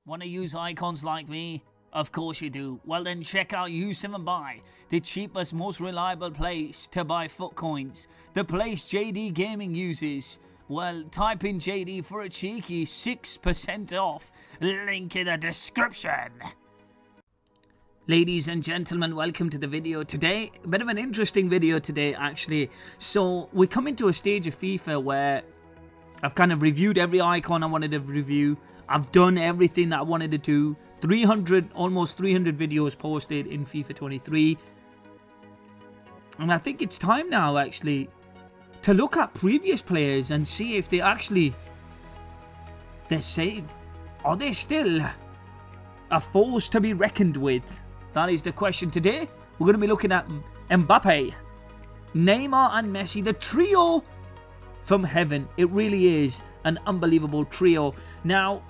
Want to use icons like me? Of course you do. Well then check out U7Buy, the cheapest, most reliable place to buy foot coins. The place JD Gaming uses. Well, type in JD for a cheeky 6% off. Link in the description. Ladies and gentlemen, welcome to the video today. A bit of an interesting video today actually. So we're coming to a stage of FIFA where I've kind of reviewed every icon I wanted to review. I've done everything that I wanted to do. Almost 300 videos posted in FIFA 23. And I think it's time now actually to look at previous players and see if they're same. Are they still a force to be reckoned with? That is the question today. We're going to be looking at Mbappe, Neymar and Messi, the trio from heaven. It really is an unbelievable trio. Now,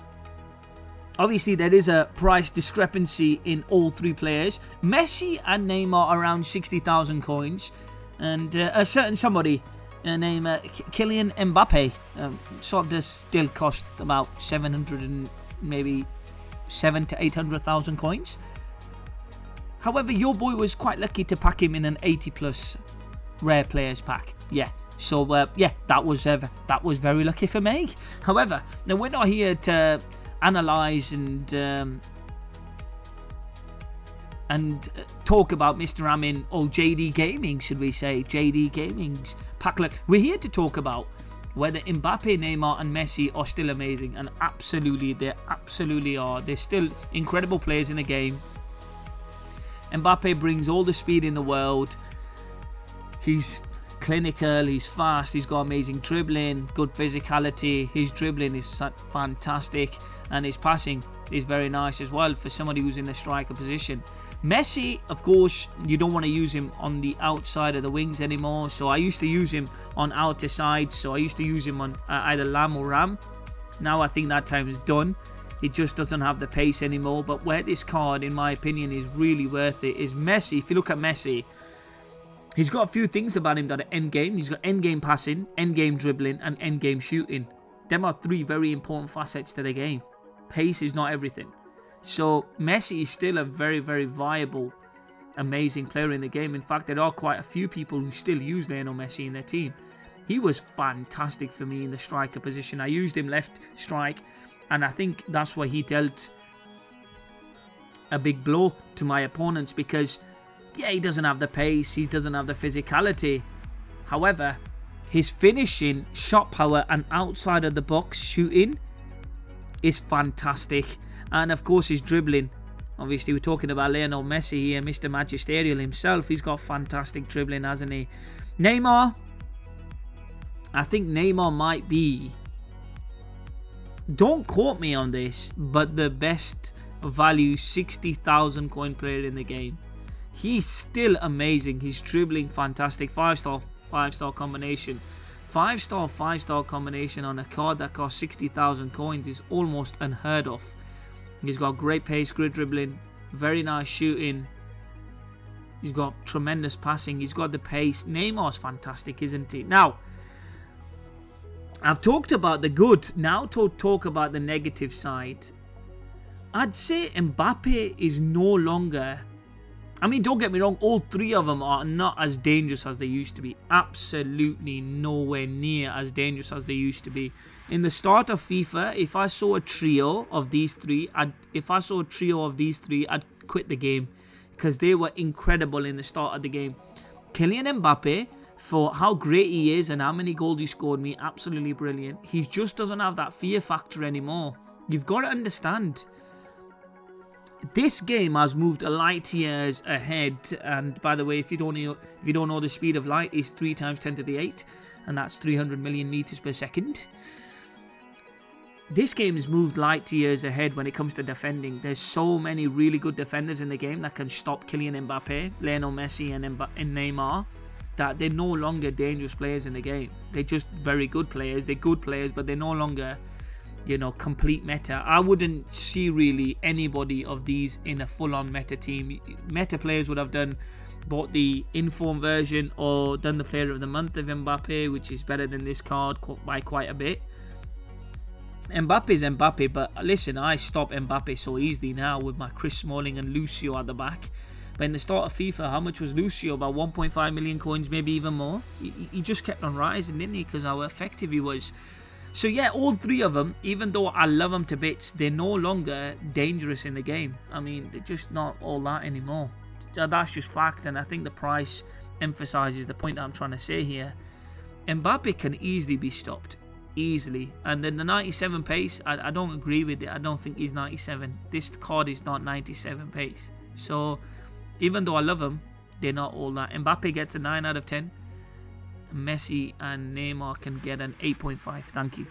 obviously there is a price discrepancy in all three players. Messi and Neymar around 60,000 coins. And a certain somebody named Kylian Mbappe sort of does still cost about 700 and maybe 700 to 800,000 coins. However, your boy was quite lucky to pack him in an 80 plus rare players pack. Yeah. So yeah, that was very lucky for me. However, now we're not here to analyze and talk about Mr. Amin or JD Gaming, should we say, JD Gaming's pack luck. We're here to talk about whether Mbappe, Neymar and Messi are still amazing, and they absolutely are. They're still incredible players in the game. Mbappe brings all the speed in the world. He's clinical, he's fast, he's got amazing dribbling, good physicality. His dribbling is fantastic, and his passing is very nice as well for somebody who's in the striker position. Messi, of course, you don't want to use him on the outside of the wings anymore. So I used to use him on outer sides. So I used to use him on either Lam or Ram. Now I think that time is done. It just doesn't have the pace anymore. But where this card, in my opinion, is really worth it is Messi. If you look at Messi, he's got a few things about him that are endgame. He's got endgame passing, endgame dribbling, and endgame shooting. Them are three very important facets to the game. Pace is not everything. So Messi is still a very, very viable, amazing player in the game. In fact, there are quite a few people who still use Lionel Messi in their team. He was fantastic for me in the striker position. I used him left strike, and I think that's why he dealt a big blow to my opponents, because yeah, he doesn't have the pace, he doesn't have the physicality. However, his finishing, shot power and outside of the box shooting is fantastic. And of course his dribbling. Obviously we're talking about Lionel Messi here, Mr. Magisterial himself. He's got fantastic dribbling, hasn't he? Neymar. I think Neymar might be, don't quote me on this, but the best value 60,000 coin player in the game. He's still amazing. He's dribbling fantastic. 5-star, 5-star combination. 5-star, 5-star combination on a card that costs 60,000 coins is almost unheard of. He's got great pace, great dribbling, very nice shooting. He's got tremendous passing. He's got the pace. Neymar's fantastic, isn't he? Now, I've talked about the good. Now to talk about the negative side. I'd say Mbappe is no longer... I mean, don't get me wrong, all three of them are not as dangerous as they used to be. Absolutely nowhere near as dangerous as they used to be. In the start of FIFA, if I saw a trio of these three, I'd quit the game, because they were incredible in the start of the game. Kylian Mbappe, for how great he is and how many goals he scored me, absolutely brilliant. He just doesn't have that fear factor anymore. You've got to understand, this game has moved light years ahead. And by the way, if you don't know the speed of light is 3 times 10 to the 8, and that's 300 million meters per second. This game has moved light years ahead when it comes to defending. There's so many really good defenders in the game that can stop Kylian Mbappe, Lionel Messi and Neymar, that they're no longer dangerous players in the game. They're just very good players. They're good players, but they're no longer, you know, complete meta. I wouldn't see really anybody of these in a full-on meta team. Meta players would have bought the inform version or done the player of the month of Mbappe, which is better than this card by quite a bit. Mbappe's Mbappe, but listen, I stop Mbappe so easily now with my Chris Smalling and Lucio at the back. But in the start of FIFA, how much was Lucio? About 1.5 million coins, maybe even more. He just kept on rising, didn't he? Because how effective he was. So yeah, all three of them, even though I love them to bits, they're no longer dangerous in the game. I mean, they're just not all that anymore. That's just fact, and I think the price emphasizes the point that I'm trying to say here. Mbappe can easily be stopped. Easily. And then the 97 pace, I don't agree with it. I don't think he's 97. This card is not 97 pace. So, even though I love him, they're not all that. Mbappe gets a 9 out of 10. Messi and Neymar can get an 8.5. Thank you.